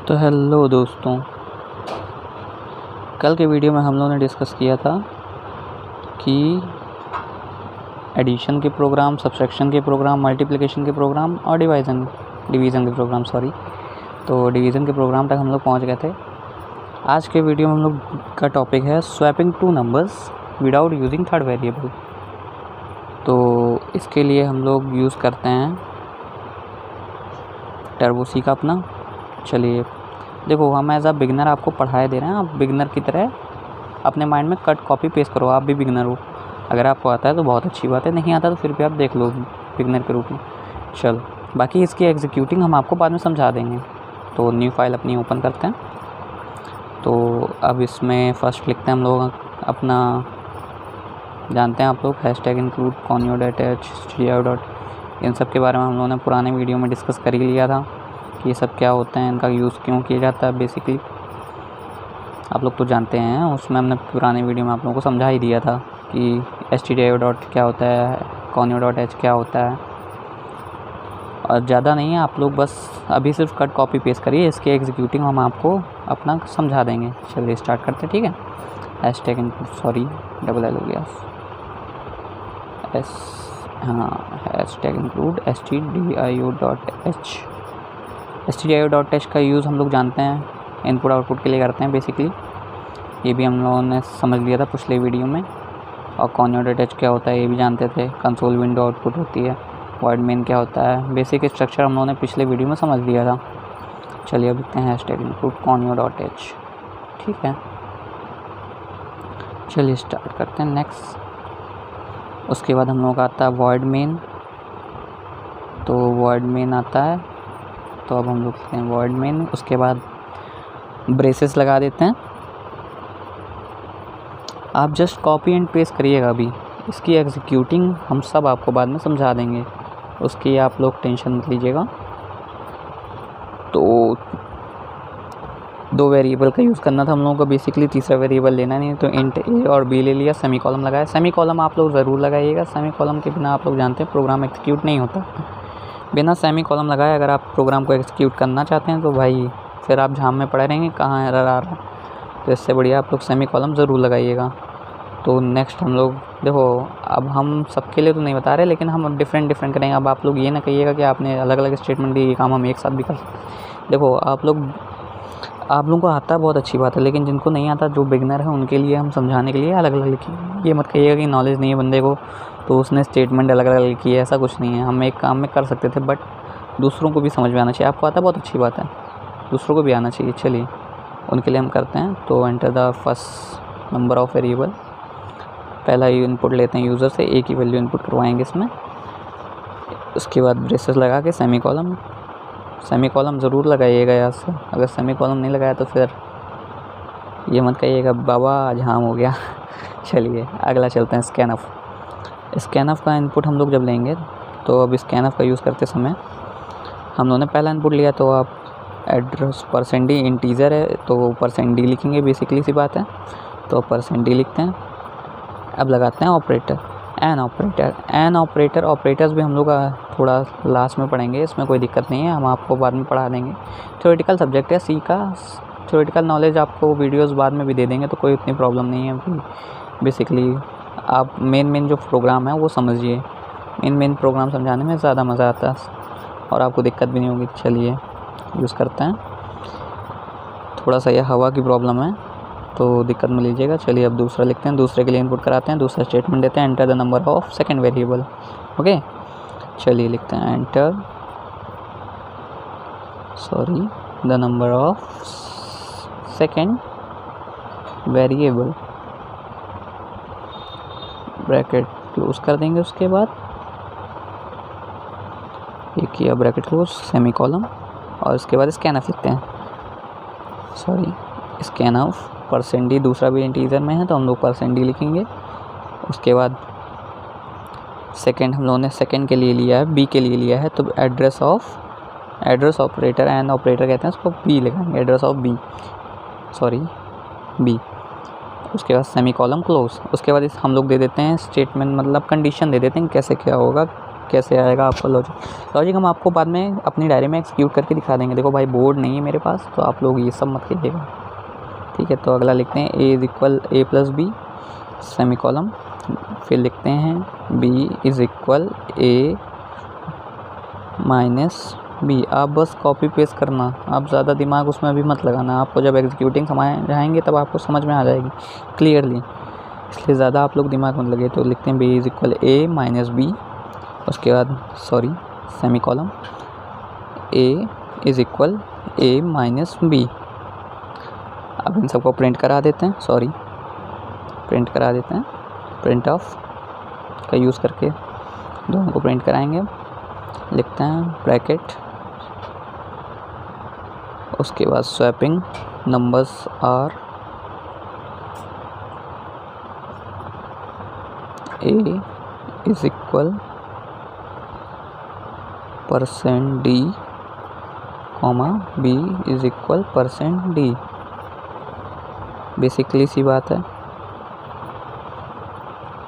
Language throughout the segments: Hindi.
तो हेलो दोस्तों, कल के वीडियो में हम लोगों ने डिस्कस किया था कि एडिशन के प्रोग्राम, सब्सट्रैक्शन के प्रोग्राम, मल्टीप्लिकेशन के प्रोग्राम और डिवीज़न के प्रोग्राम तो डिवीज़न के प्रोग्राम तक हम लोग पहुंच गए थे। आज के वीडियो में हम लोग का टॉपिक है swapping two numbers without using third variable. तो इसके लिए हम लोग यूज़ करते हैं टर्बो सी का अपना। चलिए देखो, हम एज अ बिगनर आपको पढ़ाए दे रहे हैं। आप बिगनर की तरह अपने माइंड में कट कॉपी पेस्ट करो। आप भी बिगनर हो, अगर आपको आता है तो बहुत अच्छी बात है, नहीं आता तो फिर भी आप देख लो बिगनर के रूप में। चलो, बाकी इसकी एग्जीक्यूटिंग हम आपको बाद में समझा देंगे। तो न्यू फाइल अपनी ओपन करते हैं। तो अब इसमें फर्स्ट लिखते हैं हम लोग अपना, जानते हैं आप लोग हैशटैग इंक्लूड, conio.h, इन सब के बारे में हम लोगों ने पुराने वीडियो में डिस्कस कर ही लिया था कि ये सब क्या होते हैं, इनका यूज़ क्यों किया जाता है। बेसिकली आप लोग तो जानते हैं, उसमें हमने पुराने वीडियो में आप लोगों को समझा ही दिया था कि stdio क्या होता है, conio.h क्या होता है। और ज़्यादा नहीं है, आप लोग बस अभी सिर्फ कट कॉपी पेस्ट करिए, इसके एग्जीक्यूटिंग हम आपको अपना समझा देंगे। चलिए स्टार्ट करते हैं, ठीक है। Hashtag include, sorry double L हो गया, हैशटैग इंक्लूड stdio.h का यूज़ हम लोग जानते हैं, इनपुट आउटपुट के लिए करते हैं बेसिकली। ये भी हम लोगों ने समझ लिया था पिछले वीडियो में। और conio.h क्या होता है ये भी जानते थे। कंसोल विंडो आउटपुट होती है। वॉइड मेन क्या होता है, बेसिक स्ट्रक्चर हम लोगों ने पिछले वीडियो में समझ लिया था। चलिए अब लिखते हैं हैशटैग इंक्लूड conio.h, ठीक है। चलिए स्टार्ट करते हैं नेक्स्ट। उसके बाद हम लोग का आता है वॉइड मेन। तो वॉइड मेन आता है, तो अब हम लोग लिखते हैं वॉइड मेन। उसके बाद ब्रेसेस लगा देते हैं। आप जस्ट कॉपी एंड पेस्ट करिएगा। अभी इसकी एग्जीक्यूटिंग हम सब आपको बाद में समझा देंगे, उसकी आप लोग टेंशन मत लीजिएगा। तो 2 वेरिएबल का यूज़ करना था हम लोगों को बेसिकली, तीसरा वेरिएबल लेना नहीं, तो इंट ए और बी ले लिया, सेमी कॉलम लगाया। सेमी कॉलम आप लोग ज़रूर लगाइएगा, सेमी कॉलम के बिना आप लोग जानते हैं प्रोग्राम एग्जीक्यूट नहीं होता। बिना सेमी कॉलम लगाए अगर आप प्रोग्राम को एग्जीक्यूट करना चाहते हैं तो भाई फिर आप झाम में पड़े रहेंगे, कहाँ एरर आ रहा है। तो इससे बढ़िया आप लोग सेमी कॉलम ज़रूर लगाइएगा। तो नेक्स्ट हम लोग देखो, अब हम सबके लिए तो नहीं बता रहे, लेकिन हम डिफरेंट करेंगे। अब आप लोग ये ना कहिएगा कि आपने अलग अलग स्टेटमेंट दिए, ये काम हम एक साथ भी कर सकते। देखो आप लोगों को आता है बहुत अच्छी बात है, लेकिन जिनको नहीं आता, जो बिगनर है, उनके लिए हम समझाने के लिए अलग अलग लिखी। ये मत कहिएगा कि नॉलेज नहीं है बंदे को तो उसने स्टेटमेंट अलग अलग लिखी है, ऐसा कुछ नहीं है। हम एक काम में कर सकते थे, बट दूसरों को भी समझ में आना चाहिए। आपको आता है बहुत अच्छी बात है, दूसरों को भी आना चाहिए। चलिए उनके लिए हम करते हैं। तो enter the first number of variable, पहला इनपुट लेते हैं यूज़र से, एक ही वैल्यू इनपुट करवाएंगे इसमें। उसके बाद ब्रेसेस लगा के सेमी कॉलम ज़रूर लगाइएगा यहाँ से। अगर सेमी कॉलम नहीं लगाया तो फिर ये मत कहिएगा बाबा आज हाम हो गया। चलिए अगला चलते हैं, स्कैनफ का इनपुट हम लोग जब लेंगे, तो अब स्कैनफ का यूज़ करते समय हम लोगों ने पहला इनपुट लिया, तो आप एड्रेस %d इंटीजर है तो %d लिखेंगे, बेसिकली सी बात है। तो %d लिखते हैं। अब लगाते हैं ऑपरेटर, एन ऑपरेटर। ऑपरेटर्स भी हम लोग थोड़ा लास्ट में पढ़ेंगे, इसमें कोई दिक्कत नहीं है, हम आपको बाद में पढ़ा देंगे। थ्योरेटिकल सब्जेक्ट है सी का, थ्योरेटिकल नॉलेज आपको वीडियोस बाद में भी दे देंगे, तो कोई इतनी प्रॉब्लम नहीं है। बेसिकली आप मेन जो प्रोग्राम है वो समझिए, मेन प्रोग्राम समझाने में ज़्यादा मज़ा आता है और आपको दिक्कत भी नहीं होगी। चलिए यूज़ करते हैं। थोड़ा सा यह हवा की प्रॉब्लम है तो दिक्कत में लीजिएगा। चलिए अब दूसरा लिखते हैं, दूसरे के लिए इनपुट कराते हैं, दूसरा स्टेटमेंट देते हैं, enter the number of second variable. Okay, चलिए लिखते हैं enter the number of second variable, bracket close कर देंगे। उसके बाद ये किया, ब्रैकेट क्लोज, सेमी कॉलम, और इसके बाद स्कैनफ लिखते हैं, स्कैनफ %d, दूसरा भी इंटीजर में है तो हम लोग %d लिखेंगे। उसके बाद सेकंड हम लोगों ने सेकंड के लिए लिया है, बी के लिए लिया है, तो एड्रेस ऑपरेटर, एंड ऑपरेटर कहते हैं उसको, बी लिखेंगे, एड्रेस ऑफ बी। उसके बाद सेमी कॉलम क्लोज। उसके बाद हम लोग दे देते हैं स्टेटमेंट, मतलब कंडीशन दे देते हैं कैसे क्या होगा कैसे आएगा आपका लॉजिक हम आपको बाद में अपनी डायरी में एक्सिक्यूट करके दिखा देंगे। देखो भाई बोर्ड नहीं है मेरे पास, तो आप लोग ये सब मत कीजिएगा, ठीक है। तो अगला लिखते हैं a is equal a plus b सेमी कॉलम, फिर लिखते हैं b is equal a minus b. आप बस कॉपी पेस्ट करना, आप ज़्यादा दिमाग उसमें भी मत लगाना, आपको जब एग्जीक्यूटिंग समझाएंगे तब आपको समझ में आ जाएगी क्लियरली, इसलिए ज़्यादा आप लोग दिमाग मत लगे। तो लिखते हैं b is equal a minus b, उसके बाद semicolon a is equal a minus b. अब इन सबको प्रिंट करा देते हैं, प्रिंट ऑफ का यूज़ करके दोनों को प्रिंट कराएंगे। लिखते हैं ब्रैकेट, उसके बाद swapping numbers are A is equal %d, B is equal %d। Basically सी बात है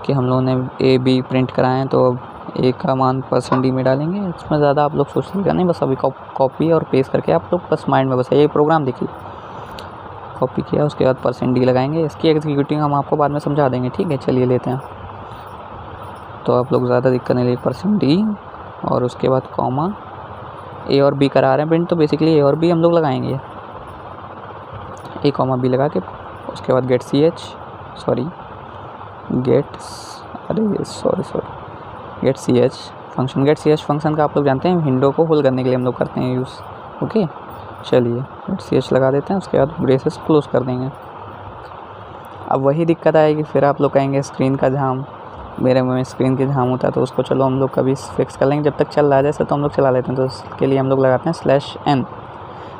कि हम लोगों ने ए बी प्रिंट कराए हैं, तो अब ए का मान %d में डालेंगे। इसमें ज़्यादा आप लोग सोचिएगा नहीं, बस अभी कॉपी और पेस्ट करके आप लोग बस माइंड में बस ये प्रोग्राम देखिए, कॉपी किया उसके बाद %d लगाएंगे। इसकी एग्जीक्यूटिंग हम आपको बाद में समझा देंगे, ठीक है। चलिए लेते हैं, तो आप लोग ज़्यादा दिक्कत नहीं लेंगे, %d और उसके बाद कॉमा ए और बी करा रहे हैं प्रिंट, तो बेसिकली ए और बी हम लोग लगाएंगे, ए कॉमा बी लगा के उसके बाद get C H function. Get C H function का आप लोग जानते हैं, विंडो को होल्ड करने के लिए हम लोग करते हैं यूज़, ओके। चलिए गेट सी एच लगा देते हैं, उसके बाद ब्रेसेस क्लोज कर देंगे। अब वही दिक्कत आएगी, फिर आप लोग कहेंगे स्क्रीन का जाम, मेरे में स्क्रीन के जाम होता है, तो उसको चलो हम लोग कभी फिक्स कर लेंगे, जब तक चल रहा है जैसे तो हम लोग चला लेते हैं। तो इसके लिए हम लोग लगाते हैं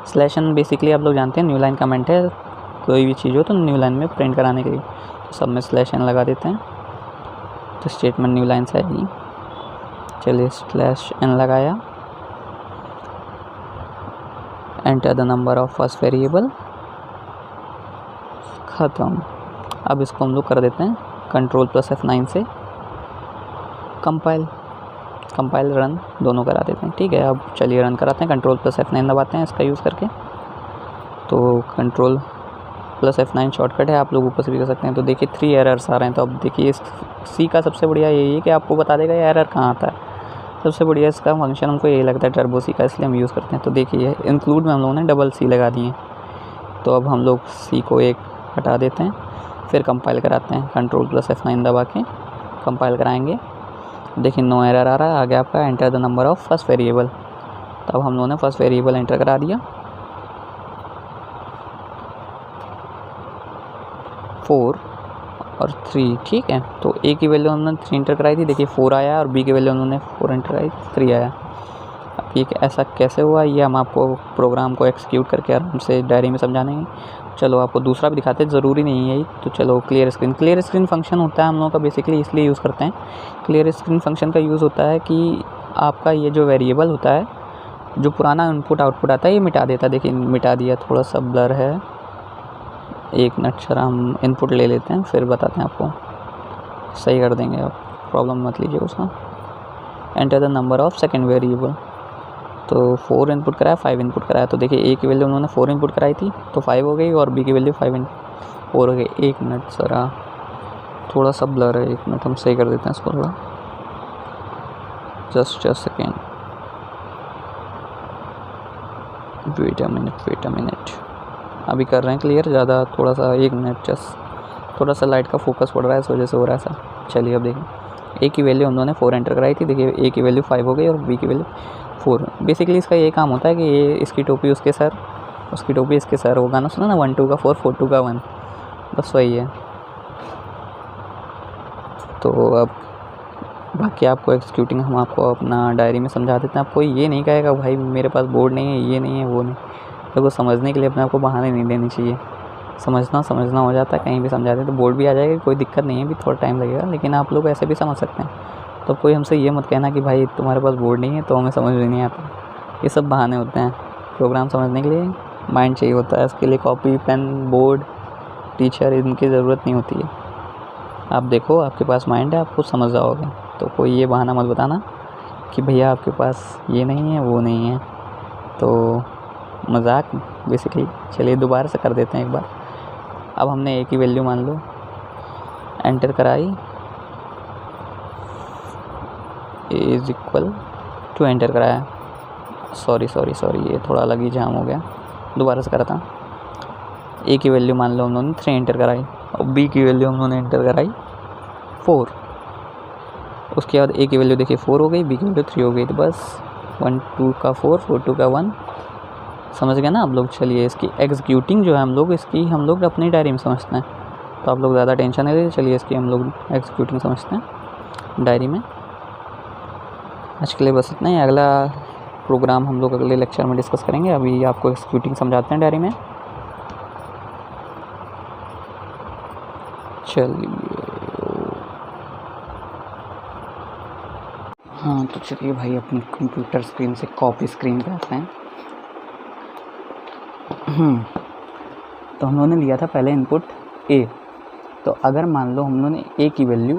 /n। बेसिकली आप लोग जानते हैं न्यू लाइन कमेंट है, कोई भी चीज़ हो तो न्यू लाइन में प्रिंट कराने के लिए, तो सब में /n लगा देते हैं, तो स्टेटमेंट न्यू लाइन से आएगी। चलिए /n लगाया, enter the number of first variable, ख़त्म। अब इसको हम लोग कर देते हैं Ctrl+F9 से कंपाइल रन दोनों करा देते हैं, ठीक है। अब चलिए रन कराते हैं, Ctrl+F9 दबाते हैं इसका यूज़ करके, तो Ctrl+F9 शॉर्टकट है, आप लोग ऊपर से भी कर सकते हैं। तो देखिए 3 एरर्स आ रहे हैं। तो अब देखिए इस सी का सबसे बढ़िया यही है कि आपको बता देगा ये एरर कहाँ आता है। सबसे बढ़िया इसका फंक्शन हमको यही लगता है टर्बो सी का, इसलिए हम यूज़ करते हैं। तो देखिए इंक्लूड में हम लोगों ने $C लगा दिए, तो अब हम लोग सी को एक हटा देते हैं, फिर कंपाइल कराते हैं, Ctrl+F9 दबा के कंपाइल कराएंगे। देखिए नो एरर आ रहा है, आगे आपका enter the number of first variable. तो अब हम लोगों ने फर्स्ट वेरिएबल एंटर करा दिया 4 और 3, ठीक है। तो ए की वैल्यू उन्होंने 3 एंटर कराई थी, देखिए 4 आया, और बी की वैल्यू उन्होंने 4 एंटर कराई 3 आया। अब ये ऐसा कैसे हुआ, ये हम आपको प्रोग्राम को एक्सिक्यूट करके आराम से डायरी में समझा देंगे। चलो आपको दूसरा भी दिखाते हैं, ज़रूरी नहीं है यही। तो चलो क्लियर स्क्रीन फंक्शन होता है हम लोगों का, बेसिकली इसलिए यूज़ करते हैं। क्लियर स्क्रीन फंक्शन का यूज़ होता है कि आपका ये जो वेरिएबल होता है, जो पुराना इनपुट आउटपुट आता है, ये मिटा देता है। देखिए मिटा दिया, थोड़ा सा ब्लर है, एक मिनट जरा हम इनपुट ले लेते हैं, फिर बताते हैं आपको, सही कर देंगे आप, प्रॉब्लम मत लीजिए उसका। Enter the number of second variable, तो 4 इनपुट कराया, 5 इनपुट कराया। तो देखिए ए की वैल्यू उन्होंने 4 इनपुट कराई थी, तो 5 हो गई, और बी की वैल्यू 4 हो गई। एक मिनट ज़रा थोड़ा सा ब्लर है, एक मिनट हम सही कर देते हैं इसको थोड़ा, just a second, wait a minute, अभी कर रहे हैं क्लियर, ज़्यादा थोड़ा सा, एक मिनट जस्ट थोड़ा सा लाइट का फोकस पड़ रहा है, इस वजह से हो रहा है ऐसा। चलिए अब देखिए ए की वैल्यू उन्होंने 4 एंटर कराई थी, देखिए ए की वैल्यू 5 हो गई और बी की वैल्यू 4। बेसिकली इसका ये काम होता है कि ये इसकी टोपी उसके सर, उसकी टोपी इसके सर, वो गाना सुना ना 1 2 का 4 4 2 का 1, बस वही है। तो अब बाकी आपको एक्सिक्यूटिंग हम आपको अपना डायरी में समझा देते हैं। आपको ये नहीं कहेगा भाई मेरे पास बोर्ड नहीं है, ये नहीं है, वो नहीं, देखो समझने के लिए अपने आप को बहाने नहीं देने चाहिए। समझना हो जाता है, कहीं भी समझा दें तो बोर्ड भी आ जाएगा, कोई दिक्कत नहीं है, भी थोड़ा टाइम लगेगा, लेकिन आप लोग ऐसे भी समझ सकते हैं। तो कोई हमसे ये मत कहना कि भाई तुम्हारे पास बोर्ड नहीं है तो हमें समझ में नहीं आता, ये सब बहाने होते हैं। प्रोग्राम समझने के लिए माइंड चाहिए होता है, इसके लिए कॉपी पेन बोर्ड टीचर इनकी ज़रूरत नहीं होती है। आप देखो आपके पास माइंड है, आप खुद समझ जाओगे, तो कोई ये बहाना मत बताना कि भैया आपके पास ये नहीं है वो नहीं है, तो मजाक बेसिकली। चलिए दोबारा से कर देते हैं एक बार। अब हमने ए की वैल्यू मान लो एंटर कराई, ए इज इक्वल टू एंटर कराया, सॉरी ये थोड़ा अलग ही जाम हो गया, दोबारा से करता। ए की वैल्यू मान लो हम लोगने 3 एंटर कराई और बी की वैल्यू हम लोगों ने एंटर कराई 4। उसके बाद ए की वैल्यू देखिए 4 हो गई, बी की वैल्यू 3 हो गई, तो बस 1 2 का 4 4 2 का 1, समझ गए ना आप लोग। चलिए इसकी एग्जीक्यूटिंग जो है हम लोग इसकी हम लोग अपनी डायरी में समझते हैं, तो आप लोग ज़्यादा टेंशन नहीं लेते। चलिए इसकी हम लोग एग्जीक्यूटिंग समझते हैं डायरी में। आज के लिए बस इतना ही, अगला प्रोग्राम हम लोग अगले लेक्चर में डिस्कस करेंगे। अभी आपको एग्जीक्यूटिंग समझाते हैं डायरी में। चलिए हाँ, तो चलिए भाई अपनी कंप्यूटर स्क्रीन से कॉपी स्क्रीन पे आते हैं। तो हम लोगों ने लिया था पहले इनपुट ए, तो अगर मान लो हम लोगों ने ए की वैल्यू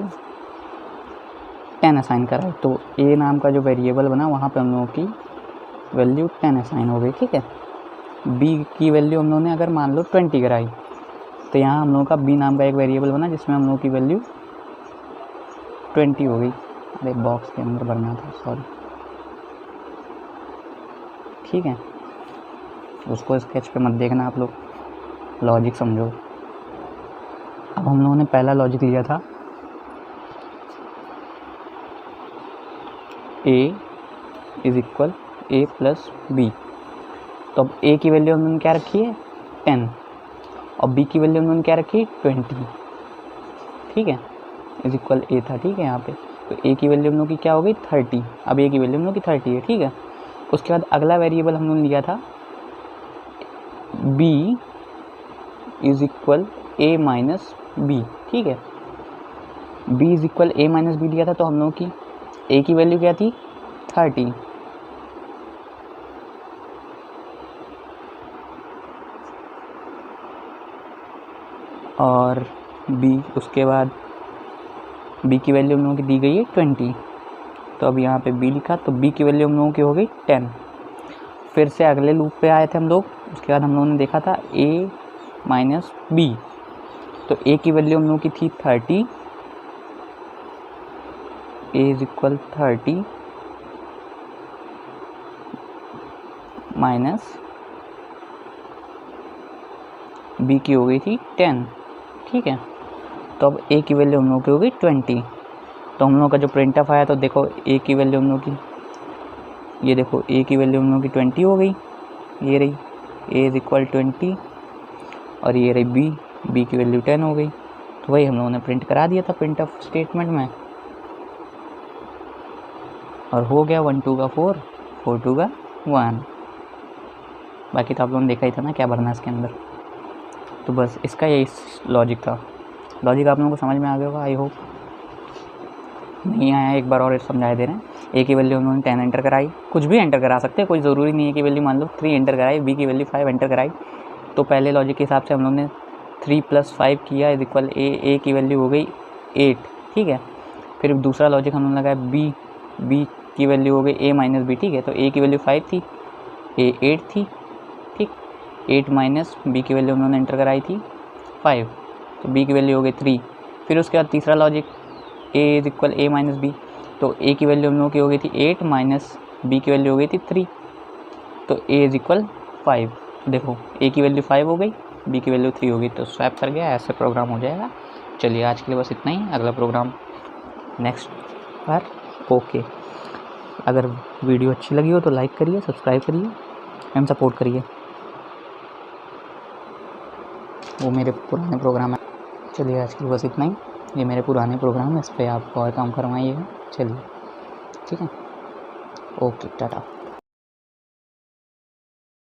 10 असाइन करा है, तो ए नाम का जो वेरिएबल बना वहाँ पे हम लोगों की वैल्यू 10 असाइन हो गई, ठीक है। बी की वैल्यू हम लोगों ने अगर मान लो 20 कराई, तो यहाँ हम लोगों का बी नाम का एक वेरिएबल बना जिसमें हम लोगों की वैल्यू 20 हो गई। अरे बॉक्स के अंदर भरना था, सॉरी, ठीक है। उसको स्केच पे मत देखना आप लोग, लॉजिक समझो। अब हम लोगों ने पहला लॉजिक लिया था a is equal a plus b, तो अब a की वैल्यू हमने क्या रखी है 10 और b की वैल्यू हमने क्या रखी है 20, ठीक है, इज इक्वल a था, ठीक है। यहाँ पे तो a की वैल्यू हम लोग की क्या हो गई 30, अब a की वैल्यू हम लोग की 30 है, ठीक है। उसके बाद अगला वेरिएबल हम लोग लिया था b is equal a minus b, ठीक है। b is equal a minus b लिया था, तो हम लोग की a की वैल्यू क्या थी 30 और b, उसके बाद b की वैल्यू हम लोगों की दी गई है 20, तो अब यहाँ पे b लिखा, तो b की वैल्यू हम लोगों की हो गई 10। फिर से अगले लूप पे आए थे हम लोग, उसके बाद हम लोगों ने देखा था a माइनस बी, तो a की वैल्यू हम लोगों की थी 30, a is equal 30 minus b की हो गई थी 10, ठीक है। तो अब a की वैल्यू हम लोगों की हो गई 20, तो हम लोगों का जो प्रिंट ऑफ आया, तो देखो a की वैल्यू हम लोगों की, ये देखो a की वैल्यू हम लोगों की 20 हो गई, ये रही a इज इक्वल 20 और ये रही b की वैल्यू 10 हो गई। तो वही हम लोगों ने प्रिंट करा दिया था प्रिंट ऑफ स्टेटमेंट में, और हो गया 1 2 का 4 4 2 का 1। बाकी तो आप लोगों ने देखा ही था ना क्या भरना है इसके अंदर। तो बस इसका यही लॉजिक था। लॉजिक आप लोगों को समझ में आ गया होगा, आई होप। नहीं आया एक बार और समझाए दे रहे हैं। ए की वैल्यू उन्होंने 10 एंटर कराई, कुछ भी एंटर करा सकते हैं, कोई ज़रूरी नहीं है कि वैल्यू मान लो 3 एंटर कराई, बी की वैल्यू 5 एंटर कराई। तो पहले लॉजिक के हिसाब से हम लोग ने 3 + 5 किया इज इक्वल ए की वैल्यू हो गई 8, ठीक है। फिर दूसरा लॉजिक हम लोग लगाया बी की वैल्यू हो गई a माइनस बी, ठीक है। तो a की वैल्यू 5 थी, a 8 थी, ठीक। 8 माइनस बी की वैल्यू उन्होंने एंटर कराई थी 5, तो b की वैल्यू हो गई 3। फिर उसके बाद तीसरा logic a is equal a minus b, तो a की वैल्यू हम लोगों की हो गई थी 8 माइनस b की वैल्यू हो गई थी 3, तो a इज इक्वल 5। देखो a की वैल्यू 5 हो गई, b की वैल्यू 3 हो गई, तो स्वैप कर गया, ऐसे प्रोग्राम हो जाएगा। चलिए आज के लिए बस इतना ही, अगला प्रोग्राम नेक्स्ट बार। ओके, अगर वीडियो अच्छी लगी हो तो लाइक करिए, सब्सक्राइब करिए एंड सपोर्ट करिए। वो मेरे पुराने प्रोग्राम है। चलिए आज के लिए बस इतना ही, ये मेरे पुराने प्रोग्राम है, इस पर आप और काम करवाइएगा। चलिए ठीक है, ओके, टाटा।